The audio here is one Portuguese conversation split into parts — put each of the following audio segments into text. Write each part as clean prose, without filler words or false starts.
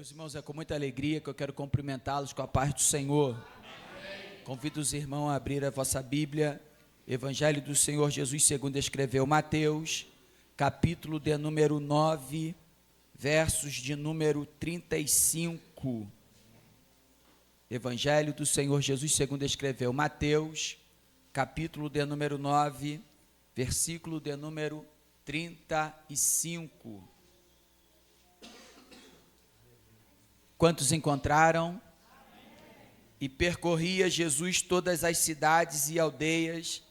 Meus irmãos, é com muita alegria que eu quero cumprimentá-los com a paz do Senhor. Amém. Convido os irmãos a abrir a vossa Bíblia, Evangelho do Senhor Jesus segundo escreveu Mateus, capítulo de número 9, versos de número 35. Evangelho do Senhor Jesus segundo escreveu Mateus, capítulo de número 9, versículo de número 35. Quantos encontraram? E percorria Jesus todas as cidades e aldeias,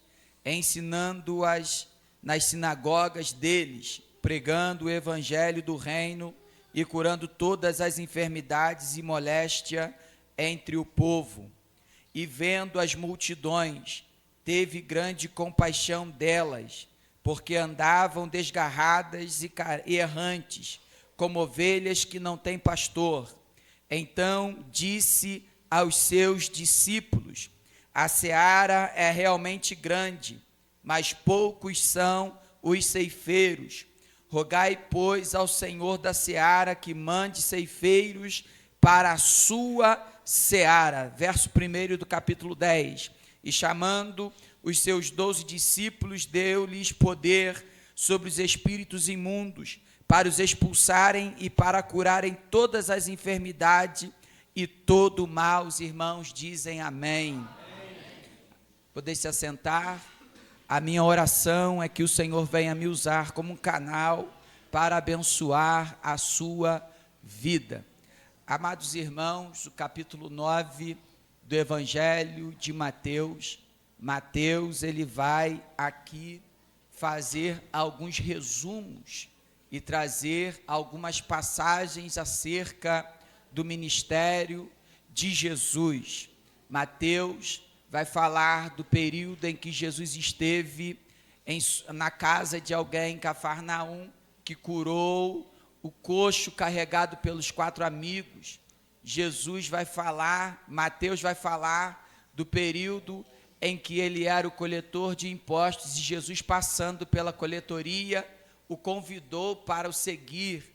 ensinando-as nas sinagogas deles, pregando o evangelho do reino e curando todas as enfermidades e moléstia entre o povo. E vendo as multidões, teve grande compaixão delas, porque andavam desgarradas e errantes, como ovelhas que não têm pastor. Então disse aos seus discípulos: a seara é realmente grande, mas poucos são os ceifeiros. Rogai, pois, ao Senhor da seara que mande ceifeiros para a sua seara. Verso 1 do capítulo 10. E chamando os seus 12 discípulos, deu-lhes poder sobre os espíritos imundos, para os expulsarem e para curarem todas as enfermidades e todo o mal. Os irmãos dizem amém. Poder se assentar. A minha oração é que o Senhor venha me usar como um canal para abençoar a sua vida. Amados irmãos, o capítulo 9 do Evangelho de Mateus, ele vai aqui fazer alguns resumos e trazer algumas passagens acerca do ministério de Jesus. Mateus vai falar do período em que Jesus esteve na casa de alguém em Cafarnaum, que curou o coxo carregado pelos 4 amigos. Mateus vai falar do período em que ele era o coletor de impostos e Jesus, passando pela coletoria, o convidou para o seguir.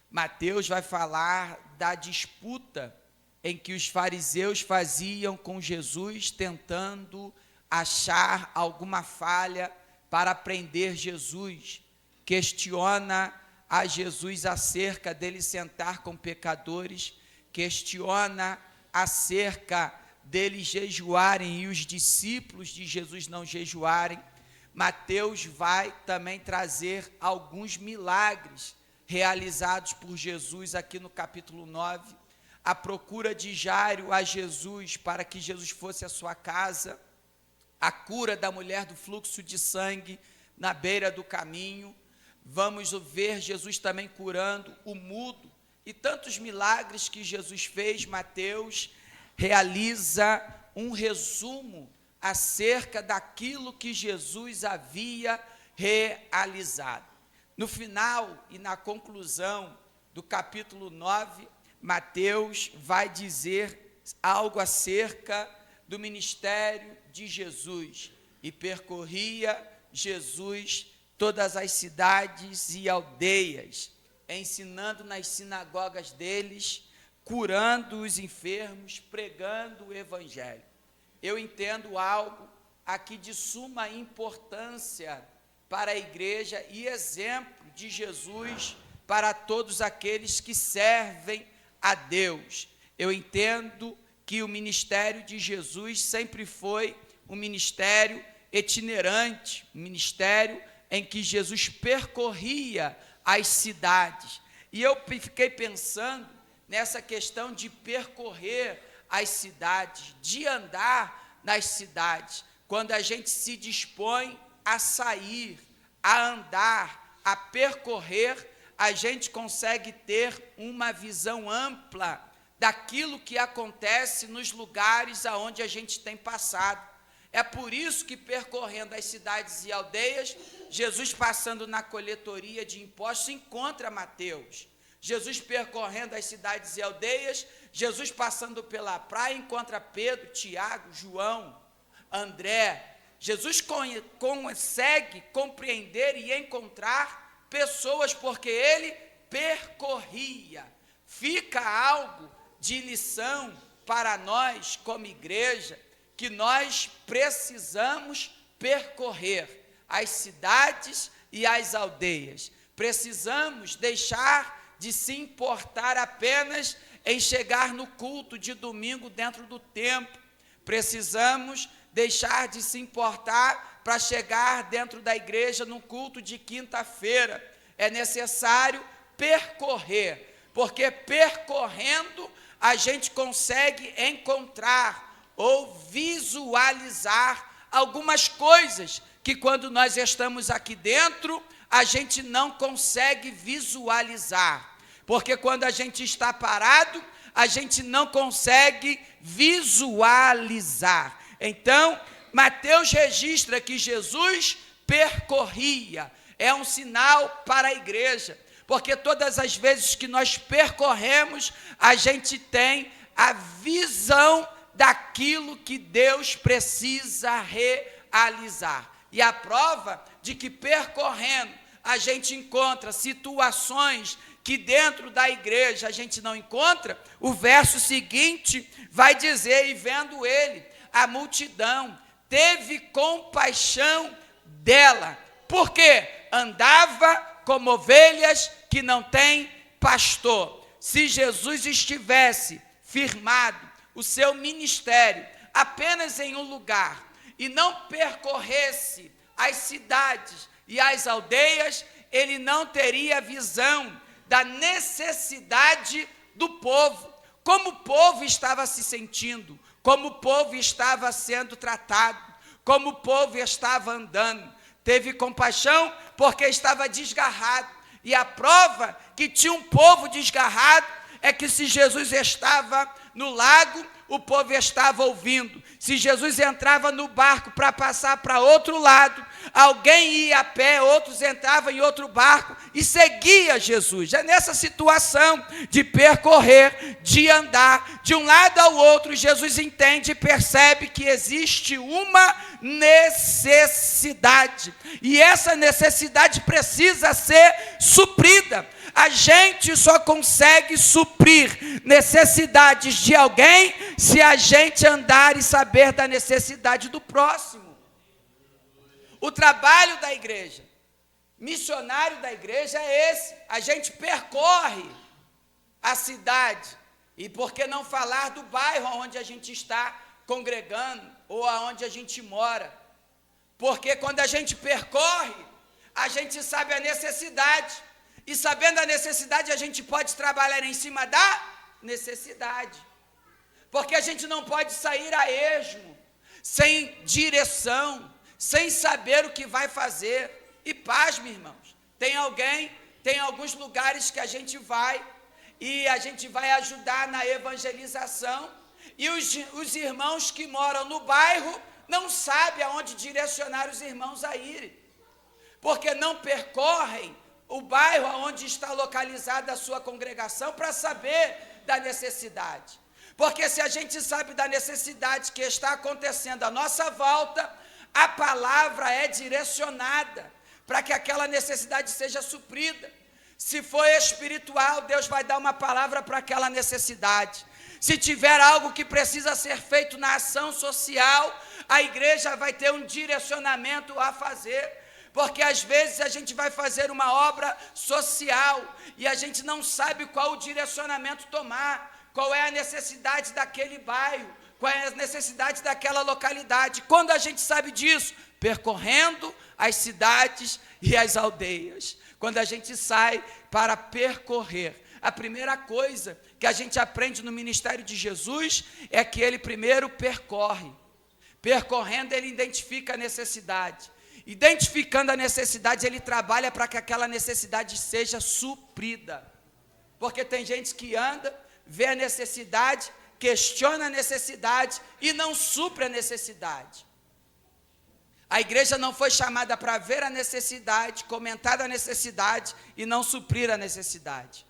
Mateus vai falar da disputa em que os fariseus faziam com Jesus, tentando achar alguma falha para prender Jesus. Questiona a Jesus acerca dele sentar com pecadores, questiona acerca deles jejuarem e os discípulos de Jesus não jejuarem. Mateus vai também trazer alguns milagres realizados por Jesus aqui no capítulo 9, a procura de Jairo a Jesus para que Jesus fosse à sua casa, a cura da mulher do fluxo de sangue na beira do caminho. Vamos ver Jesus também curando o mudo e tantos milagres que Jesus fez. Mateus realiza um resumo acerca daquilo que Jesus havia realizado. No final e na conclusão do capítulo 9, Mateus vai dizer algo acerca do ministério de Jesus. E percorria Jesus todas as cidades e aldeias, ensinando nas sinagogas deles, curando os enfermos, pregando o evangelho. Eu entendo algo aqui de suma importância para a igreja e exemplo de Jesus para todos aqueles que servem a Deus. Eu entendo que o ministério de Jesus sempre foi um ministério itinerante, um ministério em que Jesus percorria as cidades. E eu fiquei pensando nessa questão de percorrer as cidades, de andar nas cidades. Quando a gente se dispõe a sair, a andar, a percorrer, a gente consegue ter uma visão ampla daquilo que acontece nos lugares aonde a gente tem passado. É por isso que, percorrendo as cidades e aldeias, Jesus, passando na coletoria de impostos, encontra Mateus. Jesus, percorrendo as cidades e aldeias, Jesus, passando pela praia, encontra Pedro, Tiago, João, André. Jesus consegue compreender e encontrar pessoas, porque ele percorria fica algo de lição para nós, como igreja, que nós precisamos percorrer as cidades e as aldeias. Precisamos deixar de se importar apenas em chegar no culto de domingo dentro do templo. Precisamos deixar de se importar para chegar dentro da igreja no culto de quinta-feira. É necessário percorrer, porque percorrendo a gente consegue encontrar ou visualizar algumas coisas que quando nós estamos aqui dentro, a gente não consegue visualizar. Porque quando a gente está parado, a gente não consegue visualizar. Então, Mateus registra que Jesus percorria. É um sinal para a igreja, porque todas as vezes que nós percorremos, a gente tem a visão daquilo que Deus precisa realizar. E a prova de que percorrendo a gente encontra situações que dentro da igreja a gente não encontra, o verso seguinte vai dizer: e vendo ele a multidão, teve compaixão dela, porque andava como ovelhas que não têm pastor. Se Jesus estivesse firmado o seu ministério apenas em um lugar e não percorresse as cidades e as aldeias, ele não teria visão da necessidade do povo, como o povo estava se sentindo, como o povo estava sendo tratado, como o povo estava andando. Teve compaixão porque estava desgarrado, e a prova que tinha um povo desgarrado é que se Jesus estava no lago, o povo estava ouvindo. Se Jesus entrava no barco para passar para outro lado, alguém ia a pé, outros entravam em outro barco e seguia Jesus. É nessa situação de percorrer, de andar de um lado ao outro, Jesus entende e percebe que existe uma necessidade, e essa necessidade precisa ser suprida. A gente só consegue suprir necessidades de alguém se a gente andar e saber da necessidade do próximo. O trabalho da igreja, missionário da igreja é esse. A gente percorre a cidade, e por que não falar do bairro onde a gente está congregando ou aonde a gente mora? Porque quando a gente percorre, a gente sabe a necessidade. E sabendo a necessidade, a gente pode trabalhar em cima da necessidade. Porque a gente não pode sair a esmo, sem direção, sem saber o que vai fazer. E pasme, irmãos, tem alguns lugares que a gente vai, e a gente vai ajudar na evangelização, e os irmãos que moram no bairro não sabem aonde direcionar os irmãos a irem, porque não percorrem o bairro onde está localizada a sua congregação para saber da necessidade. Porque se a gente sabe da necessidade que está acontecendo à nossa volta, a palavra é direcionada para que aquela necessidade seja suprida. Se for espiritual, Deus vai dar uma palavra para aquela necessidade. Se tiver algo que precisa ser feito na ação social, a igreja vai ter um direcionamento a fazer. Porque às vezes a gente vai fazer uma obra social e a gente não sabe qual o direcionamento tomar, qual é a necessidade daquele bairro, qual é a necessidade daquela localidade. Quando a gente sabe disso? Percorrendo as cidades e as aldeias. Quando a gente sai para percorrer, a primeira coisa que a gente aprende no ministério de Jesus é que ele primeiro percorre. Percorrendo, ele identifica a necessidade. Identificando a necessidade, ele trabalha para que aquela necessidade seja suprida. Porque tem gente que anda, vê a necessidade, questiona a necessidade e não supre a necessidade. A igreja não foi chamada para ver a necessidade, comentar a necessidade e não suprir a necessidade.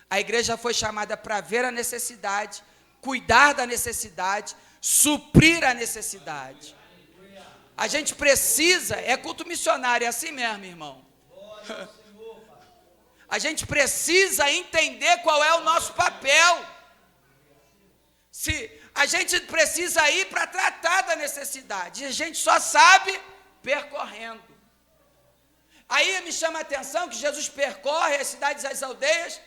A igreja foi chamada para ver a necessidade, cuidar da necessidade, suprir a necessidade. A gente precisa, é culto missionário, é assim mesmo, irmão. A gente precisa entender qual é o nosso papel. Se a gente precisa ir para tratar da necessidade, a gente só sabe percorrendo. Aí me chama a atenção que Jesus percorre as cidades e as aldeias,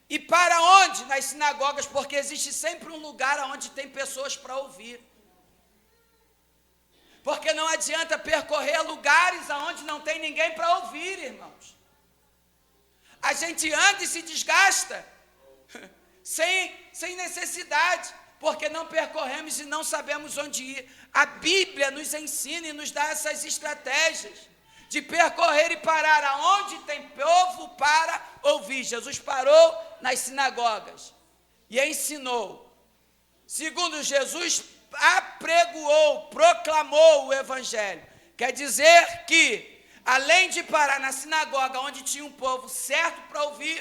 e para onde? Nas sinagogas, porque existe sempre um lugar onde tem pessoas para ouvir. Porque não adianta percorrer lugares onde não tem ninguém para ouvir, irmãos. A gente anda e se desgasta sem necessidade, porque não percorremos e não sabemos onde ir. A Bíblia nos ensina e nos dá essas estratégias de percorrer e parar aonde tem povo para ouvir. Jesus parou nas sinagogas e ensinou. Segundo, Jesus apregoou, proclamou o Evangelho. Quer dizer que, além de parar na sinagoga, onde tinha um povo certo para ouvir,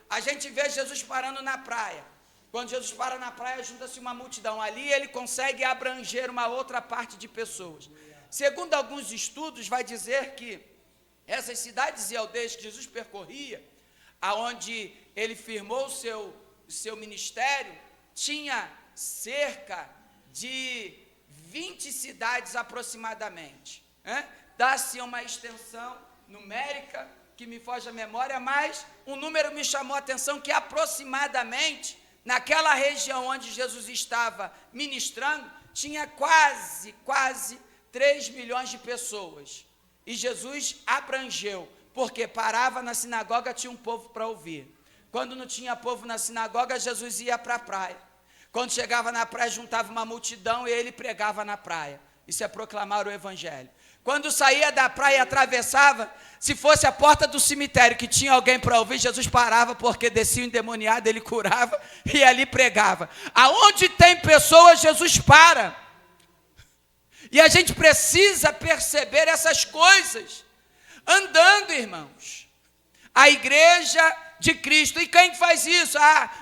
a gente vê Jesus parando na praia. Quando Jesus para na praia, junta-se uma multidão. Ali ele consegue abranger uma outra parte de pessoas. Segundo alguns estudos, vai dizer que essas cidades e aldeias que Jesus percorria, aonde ele firmou o seu ministério, tinha cerca de 20 cidades aproximadamente. Dá-se uma extensão numérica, que me foge a memória, mas um número me chamou a atenção, que aproximadamente, naquela região onde Jesus estava ministrando, tinha quase 3 milhões de pessoas. E Jesus abrangeu, porque parava na sinagoga, tinha um povo para ouvir. Quando não tinha povo na sinagoga, Jesus ia para a praia. Quando chegava na praia, juntava uma multidão e ele pregava na praia. Isso é proclamar o Evangelho. Quando saía da praia e atravessava, se fosse a porta do cemitério que tinha alguém para ouvir, Jesus parava, porque descia o endemoniado, ele curava e ali pregava. Aonde tem pessoas, Jesus para. E a gente precisa perceber essas coisas andando, irmãos. A igreja de Cristo. E quem faz isso?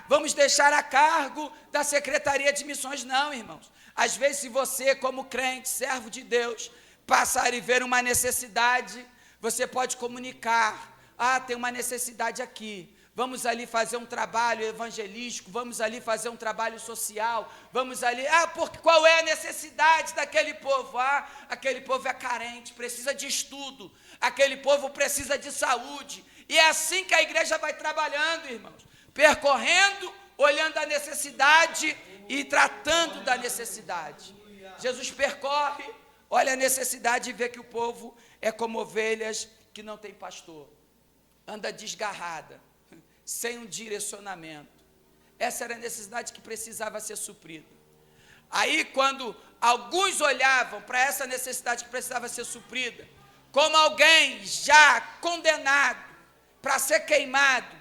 Vamos deixar a cargo da Secretaria de Missões. Não, irmãos. Às vezes, se você, como crente, servo de Deus, passar e ver uma necessidade, você pode comunicar. Tem uma necessidade aqui. Vamos ali fazer um trabalho evangelístico, vamos ali fazer um trabalho social, vamos ali, porque qual é a necessidade daquele povo? Aquele povo é carente, precisa de estudo, aquele povo precisa de saúde, e é assim que a igreja vai trabalhando, irmãos, percorrendo, olhando a necessidade e tratando da necessidade. Jesus percorre, olha a necessidade e vê que o povo é como ovelhas que não tem pastor, anda desgarrada, sem um direcionamento. Essa era a necessidade que precisava ser suprida. Aí, quando alguns olhavam para essa necessidade que precisava ser suprida, como alguém já condenado para ser queimado,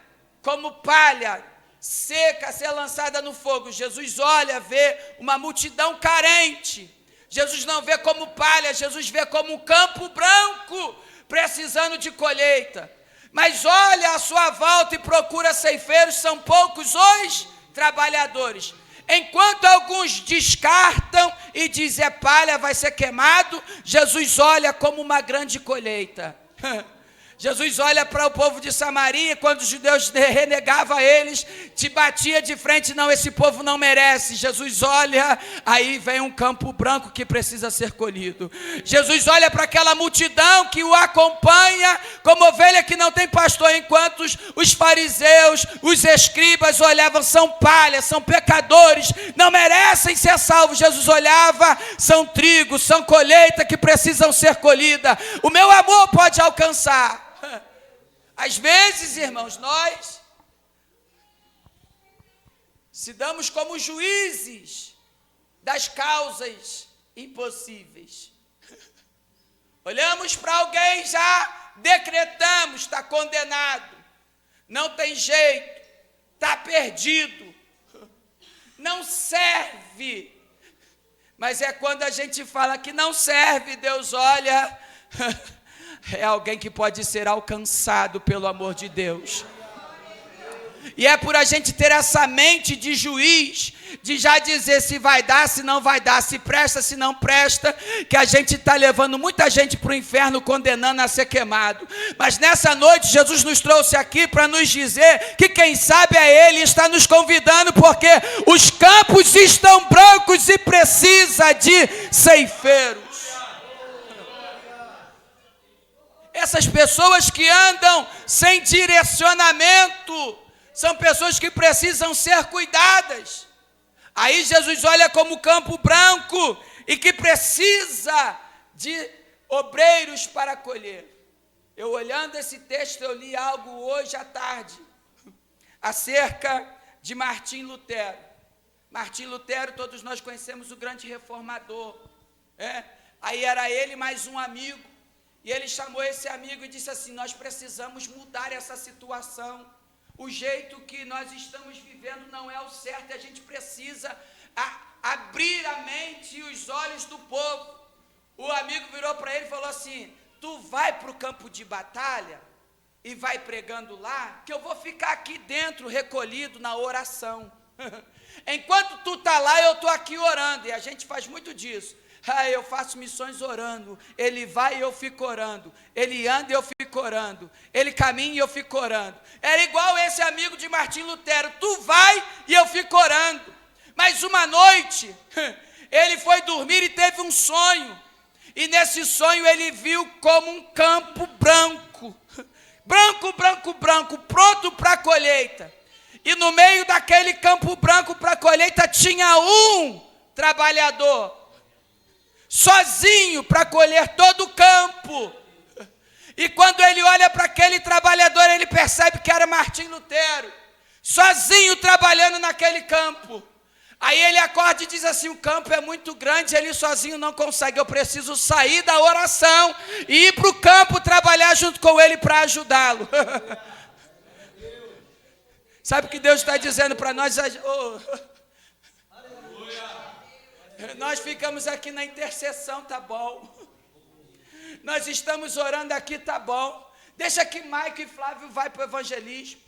como palha seca a ser lançada no fogo, Jesus olha, vê uma multidão carente. Jesus não vê como palha, Jesus vê como um campo branco, precisando de colheita. Mas olha à sua volta e procura ceifeiros, são poucos os trabalhadores. Enquanto alguns descartam e dizem, palha, vai ser queimado, Jesus olha como uma grande colheita. Jesus olha para o povo de Samaria, quando os judeus renegavam eles, te batia de frente, não, esse povo não merece. Jesus olha, aí vem um campo branco que precisa ser colhido. Jesus olha para aquela multidão que o acompanha como ovelha que não tem pastor, enquanto os fariseus, os escribas olhavam, são palha, são pecadores, não merecem ser salvos. Jesus olhava, são trigo, são colheita que precisam ser colhida. O meu amor pode alcançar. Às vezes, irmãos, nós se damos como juízes das causas impossíveis. Olhamos para alguém, já decretamos, está condenado, não tem jeito, está perdido, não serve. Mas é quando a gente fala que não serve, Deus olha... É alguém que pode ser alcançado pelo amor de Deus. E é por a gente ter essa mente de juiz, de já dizer se vai dar, se não vai dar, se presta, se não presta, que a gente está levando muita gente para o inferno, condenando a ser queimado. Mas nessa noite, Jesus nos trouxe aqui para nos dizer que quem sabe é Ele, está nos convidando, porque os campos estão brancos e precisa de ceifeiros. Essas pessoas que andam sem direcionamento, são pessoas que precisam ser cuidadas. Aí Jesus olha como campo branco e que precisa de obreiros para colher. Eu olhando esse texto, eu li algo hoje à tarde, acerca de Martim Lutero. Martim Lutero, todos nós conhecemos o grande reformador. Aí era ele mais um amigo, e ele chamou esse amigo e disse assim: nós precisamos mudar essa situação. O jeito que nós estamos vivendo não é o certo, e a gente precisa abrir a mente e os olhos do povo. O amigo virou para ele e falou assim: tu vai para o campo de batalha e vai pregando lá, que eu vou ficar aqui dentro, recolhido na oração. Enquanto tu está lá, eu estou aqui orando, e a gente faz muito disso. Eu faço missões orando, ele vai e eu fico orando, ele anda e eu fico orando, ele caminha e eu fico orando. Era igual esse amigo de Martim Lutero: tu vai e eu fico orando. Mas uma noite, ele foi dormir e teve um sonho, e nesse sonho ele viu como um campo branco, branco, branco, branco, pronto para a colheita. E no meio daquele campo branco para a colheita tinha um trabalhador, sozinho para colher todo o campo. E quando ele olha para aquele trabalhador, ele percebe que era Martim Lutero, sozinho trabalhando naquele campo. Aí ele acorda e diz assim: o campo é muito grande, ele sozinho não consegue, eu preciso sair da oração e ir para o campo trabalhar junto com ele para ajudá-lo. Sabe o que Deus está dizendo para nós? Nós ficamos aqui na intercessão, tá bom. Nós estamos orando aqui, tá bom. Deixa que Maico e Flávio vai para o evangelismo.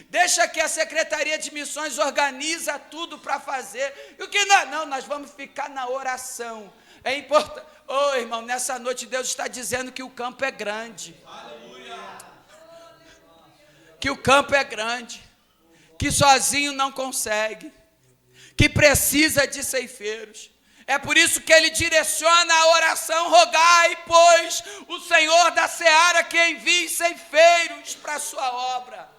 Deixa que a Secretaria de Missões organiza tudo para fazer. E o que não, nós vamos ficar na oração. É importante. Irmão, nessa noite Deus está dizendo que o campo é grande. Que o campo é grande. Que sozinho não consegue. Que precisa de ceifeiros. É por isso que ele direciona a oração: rogai, pois, o Senhor da seara que envie ceifeiros para a sua obra.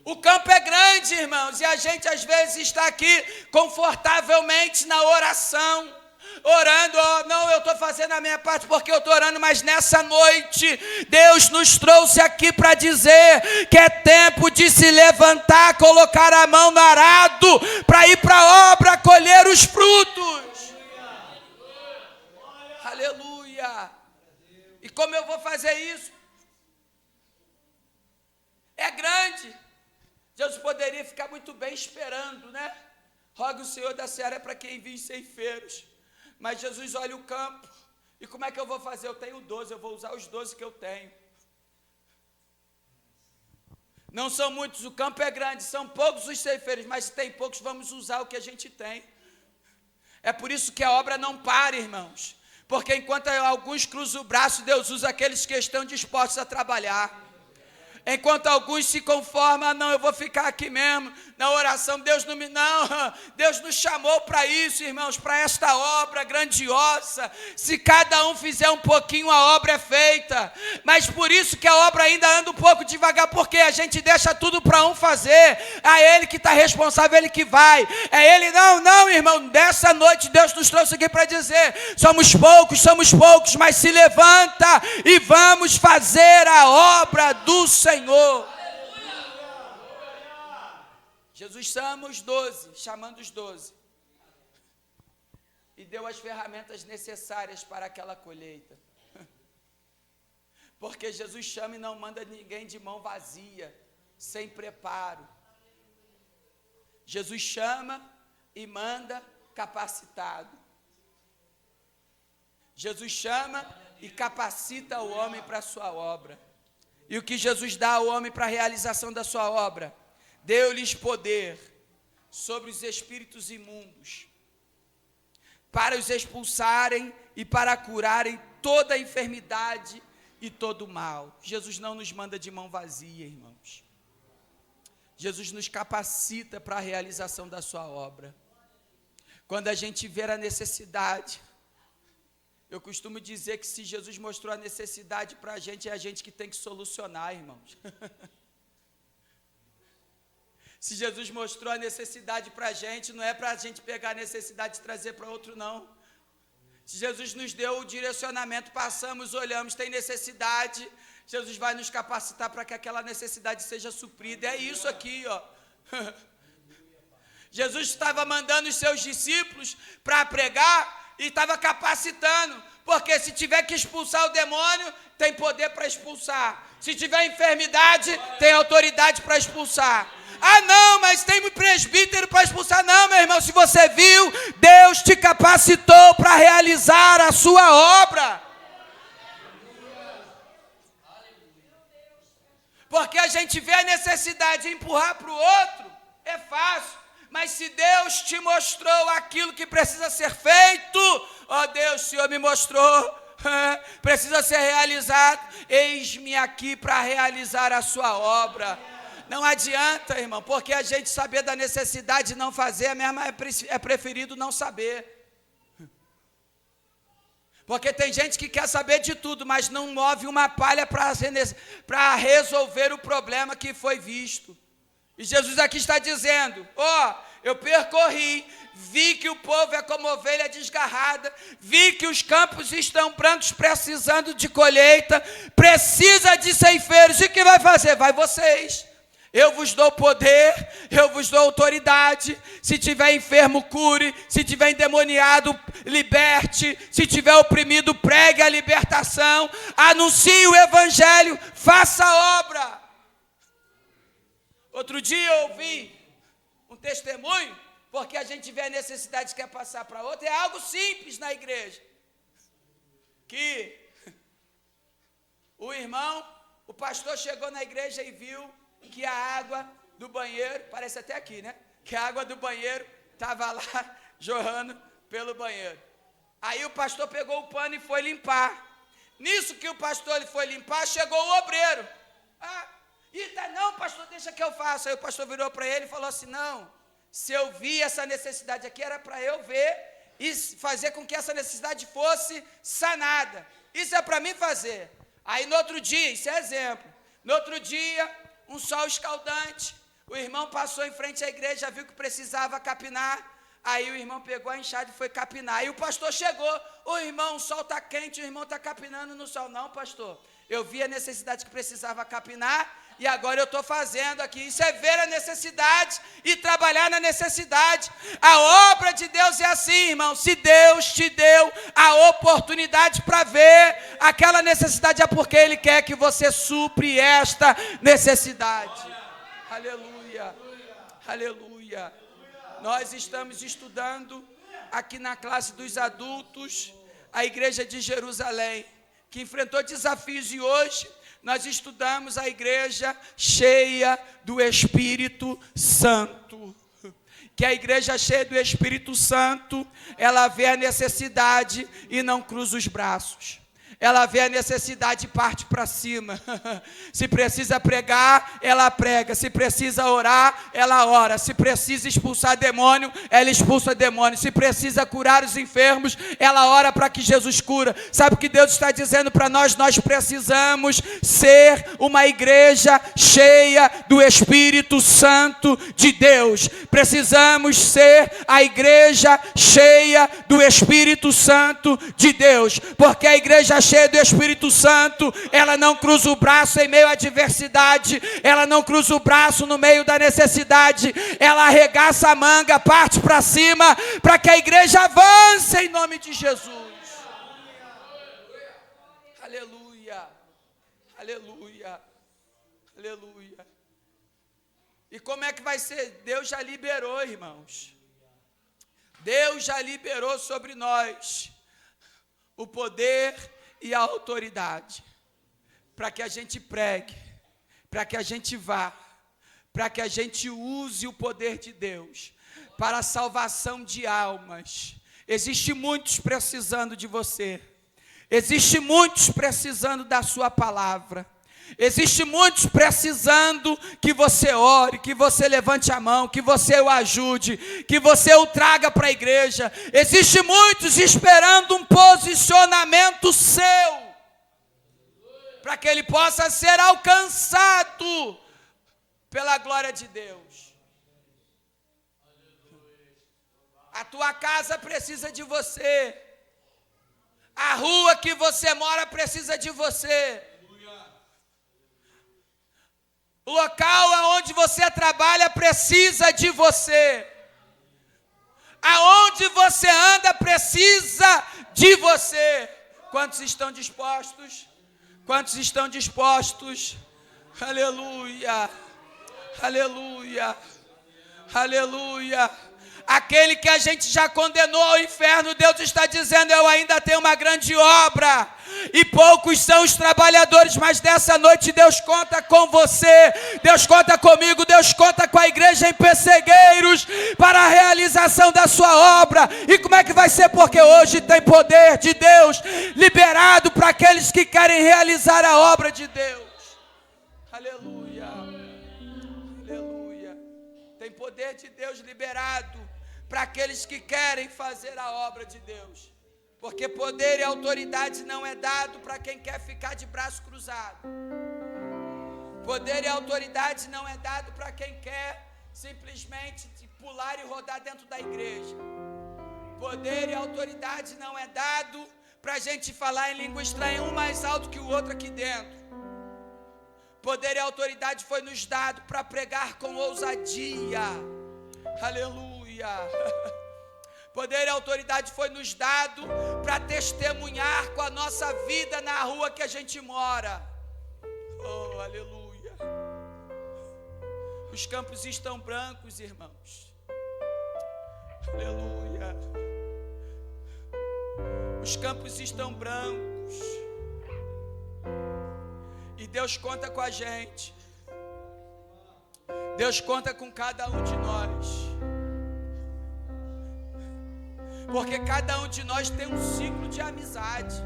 O campo é grande, irmãos, e a gente às vezes está aqui confortavelmente na oração, orando: não, eu estou fazendo a minha parte porque eu estou orando, mas nessa noite Deus nos trouxe aqui para dizer que é tempo de se levantar, colocar a mão no arado, para ir para a obra, colher os frutos. Aleluia! E como eu vou fazer isso? É grande. Jesus poderia ficar muito bem esperando, né? Rogue o Senhor da seara para que envie ceifeiros. Mas Jesus olha o campo, e como é que eu vou fazer? Eu tenho 12, eu vou usar os 12 que eu tenho. Não são muitos, o campo é grande, são poucos os ceifeiros, mas se tem poucos, vamos usar o que a gente tem. É por isso que a obra não para, irmãos, porque enquanto alguns cruzam o braço, Deus usa aqueles que estão dispostos a trabalhar. Enquanto alguns se conformam: não, eu vou ficar aqui mesmo, na oração, Deus nos chamou para isso, irmãos, para esta obra grandiosa. Se cada um fizer um pouquinho, a obra é feita. Mas por isso que a obra ainda anda um pouco devagar, porque a gente deixa tudo para um fazer. É ele que está responsável, ele que vai. É ele, não, irmão, dessa noite Deus nos trouxe aqui para dizer: somos poucos, mas se levanta e vamos fazer a obra do Senhor. Jesus chamando os 12, e deu as ferramentas necessárias para aquela colheita. Porque Jesus chama e não manda ninguém de mão vazia, sem preparo. Jesus chama e manda capacitado. Jesus chama e capacita o homem para a sua obra. E o que Jesus dá ao homem para a realização da sua obra? Deu-lhes poder sobre os espíritos imundos, para os expulsarem e para curarem toda a enfermidade e todo o mal. Jesus não nos manda de mão vazia, irmãos. Jesus nos capacita para a realização da sua obra. Quando a gente vê a necessidade, eu costumo dizer que se Jesus mostrou a necessidade para a gente, é a gente que tem que solucionar, irmãos. Se Jesus mostrou a necessidade para a gente, não é para a gente pegar a necessidade e trazer para outro, não. Se Jesus nos deu o direcionamento, passamos, olhamos, tem necessidade, Jesus vai nos capacitar para que aquela necessidade seja suprida. É isso aqui, ó. Jesus estava mandando os seus discípulos para pregar e estava capacitando, porque se tiver que expulsar o demônio, tem poder para expulsar. Se tiver enfermidade, tem autoridade para expulsar. Ah, não, mas tem um presbítero para expulsar. Não, meu irmão, se você viu, Deus te capacitou para realizar a sua obra. Porque a gente vê a necessidade de empurrar para o outro, é fácil. Mas se Deus te mostrou aquilo que precisa ser feito, ó Deus, o Senhor me mostrou, precisa ser realizado, eis-me aqui para realizar a sua obra. Não adianta, irmão, porque a gente saber da necessidade de não fazer, mesmo é preferido não saber. Porque tem gente que quer saber de tudo, mas não move uma palha para resolver o problema que foi visto. E Jesus aqui está dizendo, eu percorri, vi que o povo é como ovelha desgarrada, vi que os campos estão brancos precisando de colheita, precisa de ceifeiros, e o que vai fazer? Vai vocês. Eu vos dou poder, eu vos dou autoridade. Se tiver enfermo, cure. Se tiver endemoniado, liberte. Se tiver oprimido, pregue a libertação. Anuncie o evangelho, faça a obra. Outro dia eu ouvi um testemunho, porque a gente vê a necessidade que quer passar para outra. É algo simples na igreja. Que o pastor chegou na igreja e viu que a água do banheiro, parece até aqui, né? Que a água do banheiro estava lá jorrando pelo banheiro. Aí o pastor pegou o pano e foi limpar. Nisso que o pastor foi limpar, chegou o obreiro. Não, pastor, deixa que eu faço. Aí o pastor virou para ele e falou assim, não, se eu vi essa necessidade aqui, era para eu ver e fazer com que essa necessidade fosse sanada. Isso é para mim fazer. Aí no outro dia, isso é exemplo, no outro dia, um sol escaldante, o irmão passou em frente à igreja, viu que precisava capinar, aí o irmão pegou a enxada e foi capinar, aí o pastor chegou, o sol está quente, o irmão está capinando no sol. Não, pastor, eu vi a necessidade que precisava capinar, e agora eu estou fazendo aqui. Isso é ver a necessidade e trabalhar na necessidade. A obra de Deus é assim, irmão. Se Deus te deu a oportunidade para ver aquela necessidade, é porque Ele quer que você supre esta necessidade. Aleluia, aleluia. Nós estamos estudando aqui na classe dos adultos a igreja de Jerusalém, que enfrentou desafios, e hoje nós estudamos a igreja cheia do Espírito Santo. Que a igreja cheia do Espírito Santo, ela vê a necessidade e não cruza os braços. Ela vê a necessidade e parte para cima. Se precisa pregar, ela prega. Se precisa orar, ela ora. Se precisa expulsar demônio, ela expulsa demônio. Se precisa curar os enfermos, ela ora para que Jesus cura. Sabe o que Deus está dizendo para nós? Nós precisamos ser uma igreja cheia do Espírito Santo de Deus. Precisamos ser a igreja cheia do Espírito Santo de Deus. Porque a igreja cheia do Espírito Santo, ela não cruza o braço em meio à adversidade, ela não cruza o braço no meio da necessidade, ela arregaça a manga, parte para cima, para que a igreja avance em nome de Jesus. Aleluia, aleluia, aleluia. E como é que vai ser? Deus já liberou, irmãos. Deus já liberou sobre nós o poder e a autoridade. para que a gente pregue, para que a gente vá, para que a gente use o poder de Deus para a salvação de almas. Existe muitos precisando de você. Existe muitos precisando da sua palavra. Existe muitos precisando que você ore, que você levante a mão, que você o ajude, que você o traga para a igreja. Existe muitos esperando um posicionamento seu, para que ele possa ser alcançado pela glória de Deus. A tua casa precisa de você. A rua que você mora precisa de você. O local onde você trabalha precisa de você. Aonde você anda precisa de você. Quantos estão dispostos? Quantos estão dispostos? Aleluia, aleluia, aleluia. Aquele que a gente já condenou ao inferno, Deus está dizendo: eu ainda tenho uma grande obra, e poucos são os trabalhadores, mas dessa noite Deus conta com você, Deus conta comigo, Deus conta com a igreja em Pessegueiros, para a realização da sua obra. E como é que vai ser? Porque hoje tem poder de Deus liberado para aqueles que querem realizar a obra de Deus. Aleluia, aleluia. Tem poder de Deus liberado para aqueles que querem fazer a obra de Deus. Porque poder e autoridade não é dado para quem quer ficar de braço cruzado. Poder e autoridade não é dado para quem quer simplesmente pular e rodar dentro da igreja. Poder e autoridade não é dado para a gente falar em língua estranha, um mais alto que o outro aqui dentro. Poder e autoridade foi nos dado para pregar com ousadia. Aleluia. Poder e autoridade foi nos dado para testemunhar com a nossa vida na rua que a gente mora. Oh, aleluia. Os campos estão brancos, irmãos. Aleluia. Os campos estão brancos. E Deus conta com a gente. Deus conta com cada um de nós. Porque cada um de nós tem um ciclo de amizade.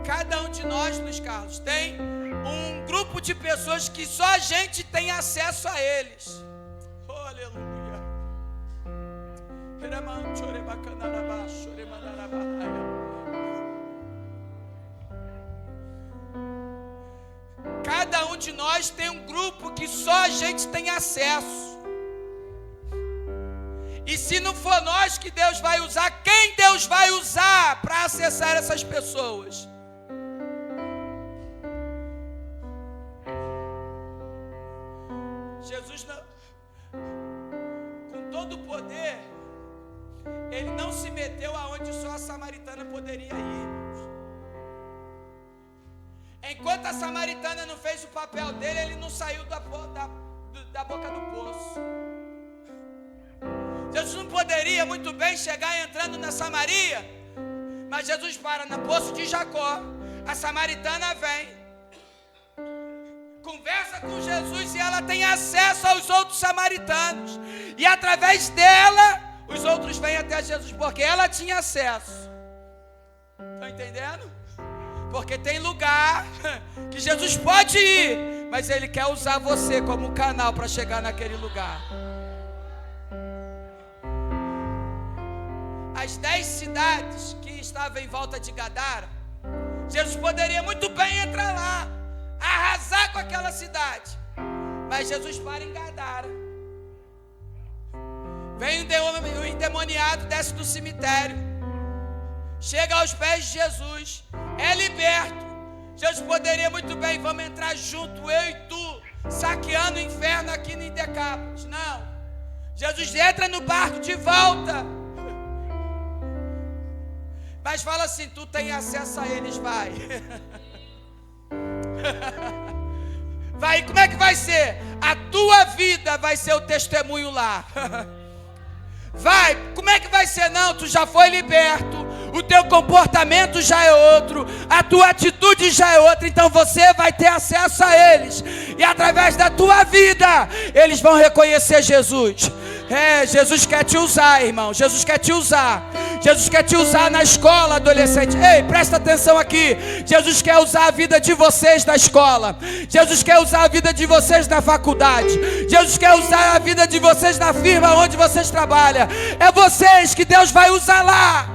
Cada um de nós, Luiz Carlos, tem um grupo de pessoas que só a gente tem acesso a eles. Oh, aleluia. Cada um de nós tem um grupo que só a gente tem acesso. E se não for nós que Deus vai usar, quem Deus vai usar para acessar essas pessoas? Jesus, não, com todo o poder, ele não se meteu aonde só a samaritana poderia ir. Enquanto a samaritana não fez o papel dele, ele não saiu da boca do poço. Jesus não poderia muito bem chegar entrando na Samaria, mas Jesus para no poço de Jacó. A samaritana vem, conversa com Jesus e ela tem acesso aos outros samaritanos. E através dela, os outros vêm até Jesus, porque ela tinha acesso. Estão entendendo? Porque tem lugar que Jesus pode ir, mas Ele quer usar você como canal para chegar naquele lugar. As 10 cidades que estavam em volta de Gadara, Jesus poderia muito bem entrar lá, arrasar com aquela cidade, mas Jesus para em Gadara. Vem o endemoniado, desce do cemitério, chega aos pés de Jesus, é liberto. Jesus poderia muito bem, vamos entrar junto, eu e tu, saqueando o inferno aqui em Decápolis. Não, Jesus entra no barco de volta, mas fala assim: tu tem acesso a eles, vai. Vai, como é que vai ser? A tua vida vai ser o testemunho lá. Vai, como é que vai ser? Não, tu já foi liberto. o teu comportamento já é outro, a tua atitude já é outra. Então você vai ter acesso a eles, e através da tua vida eles vão reconhecer Jesus. Jesus quer te usar, irmão. Jesus quer te usar. Jesus quer te usar na escola, adolescente. Ei, presta atenção aqui. Jesus quer usar a vida de vocês na escola. Jesus quer usar a vida de vocês na faculdade. Jesus quer usar a vida de vocês na firma onde vocês trabalham. É vocês que Deus vai usar lá.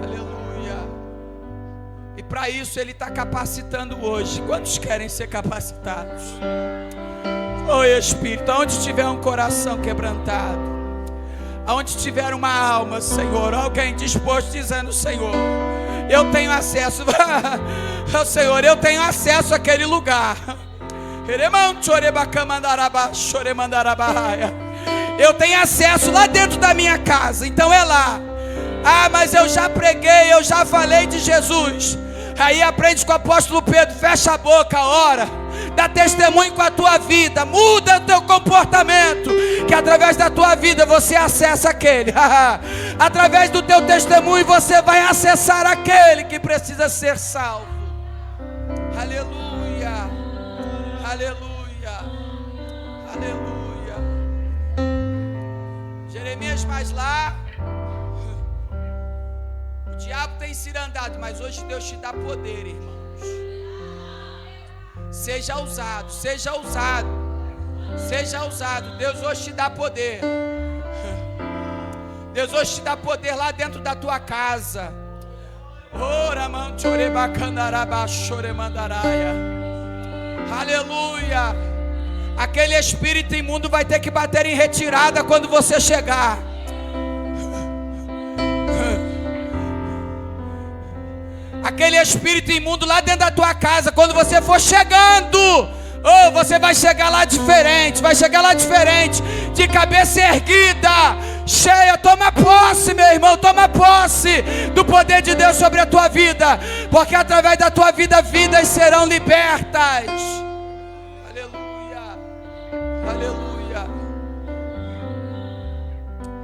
Aleluia. E para isso Ele está capacitando hoje. Quantos querem ser capacitados? Oi, Espírito, aonde tiver um coração quebrantado, aonde tiver uma alma, Senhor, alguém disposto dizendo: Senhor, eu tenho acesso, Senhor, eu tenho acesso àquele lugar. Eu tenho acesso lá dentro da minha casa, então é lá. Mas eu já preguei, eu já falei de Jesus. Aí aprende com o apóstolo Pedro: fecha a boca, ora, dá testemunho com a tua vida, muda o teu comportamento, que através da tua vida você acessa aquele. Através do teu testemunho você vai acessar aquele que precisa ser salvo. Aleluia, aleluia, aleluia. Jeremias, mais lá, o diabo tem cirandado, mas hoje Deus te dá poder, irmãos. Seja ousado, seja ousado, seja ousado. Deus hoje te dá poder. Deus hoje te dá poder lá dentro da tua casa. Aleluia. Aquele espírito imundo vai ter que bater em retirada quando você chegar. Aquele espírito imundo lá dentro da tua casa, quando você for chegando, você vai chegar lá diferente, de cabeça erguida, cheia. Toma posse, meu irmão, toma posse do poder de Deus sobre a tua vida, porque através da tua vida, vidas serão libertas. Aleluia, aleluia.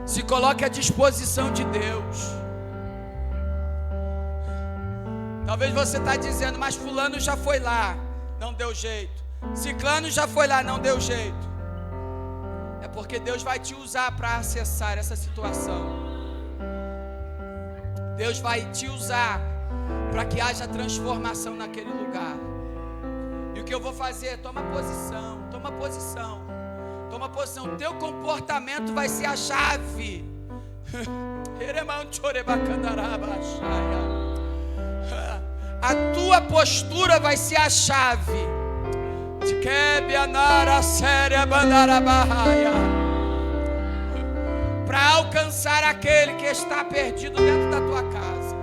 Se coloque à disposição de Deus. Talvez você está dizendo: mas fulano já foi lá, não deu jeito. Ciclano já foi lá, não deu jeito. É porque Deus vai te usar para acessar essa situação. Deus vai te usar para que haja transformação naquele lugar. E o que eu vou fazer? Toma posição, toma posição, toma posição. O teu comportamento vai ser a chave. A tua postura vai ser a chave. Para alcançar aquele que está perdido dentro da tua casa.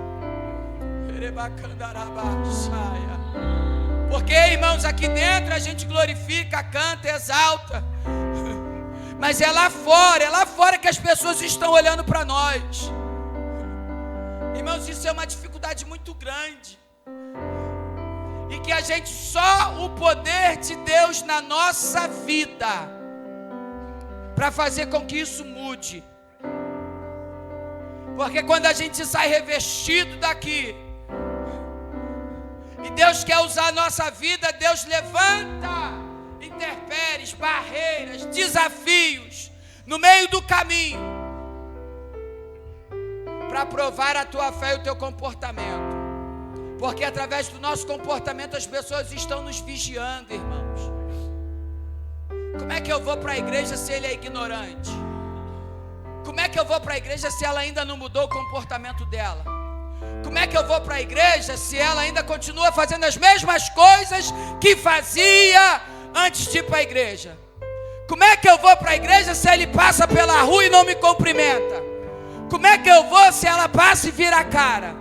Porque, irmãos, aqui dentro a gente glorifica, canta, exalta. Mas é lá fora que as pessoas estão olhando para nós. Irmãos, isso é uma dificuldade muito grande. E que a gente, só o poder de Deus na nossa vida, para fazer com que isso mude. Porque quando a gente sai revestido daqui, e Deus quer usar a nossa vida, Deus levanta intempéries, barreiras, desafios no meio do caminho, para provar a tua fé e o teu comportamento. Porque através do nosso comportamento as pessoas estão nos vigiando, irmãos. Como é que eu vou para a igreja se ele é ignorante? Como é que eu vou para a igreja se ela ainda não mudou o comportamento dela? Como é que eu vou para a igreja se ela ainda continua fazendo as mesmas coisas que fazia antes de ir para a igreja? Como é que eu vou para a igreja se ele passa pela rua e não me cumprimenta? Como é que eu vou se ela passa e vira a cara?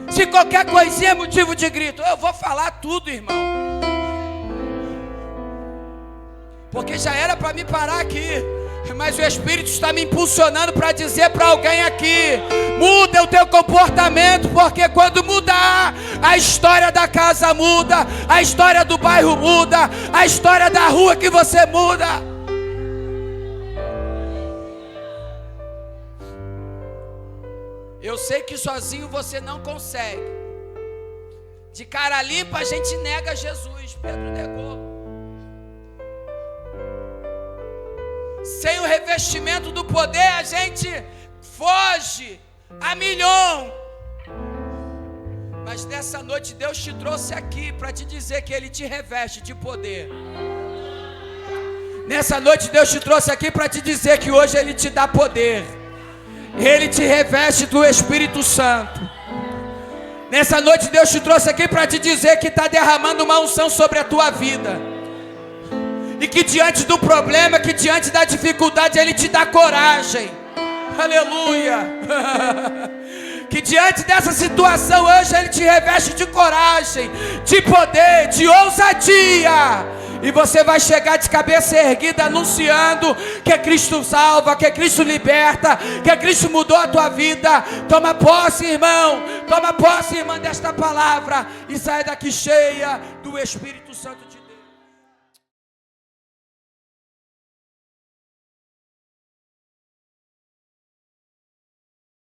Se qualquer coisinha é motivo de grito, eu vou falar tudo, irmão. Porque já era para me parar aqui, mas o Espírito está me impulsionando para dizer para alguém aqui: muda o teu comportamento, porque quando mudar, a história da casa muda, a história do bairro muda, a história da rua que você muda. Eu sei que sozinho você não consegue. De cara limpa a gente nega Jesus. Pedro negou. Sem o revestimento do poder a gente foge a milhão. Mas nessa noite Deus te trouxe aqui para te dizer que Ele te reveste de poder. Nessa noite Deus te trouxe aqui para te dizer que hoje Ele te dá poder. Ele te reveste do Espírito Santo. Nessa noite Deus te trouxe aqui para te dizer que está derramando uma unção sobre a tua vida. E que diante do problema, que diante da dificuldade, Ele te dá coragem. Aleluia. Que diante dessa situação hoje Ele te reveste de coragem, de poder, de ousadia. E você vai chegar de cabeça erguida anunciando que Cristo salva, que Cristo liberta, que Cristo mudou a tua vida. Toma posse, irmão. Toma posse, irmã, desta palavra. E sai daqui cheia do Espírito Santo.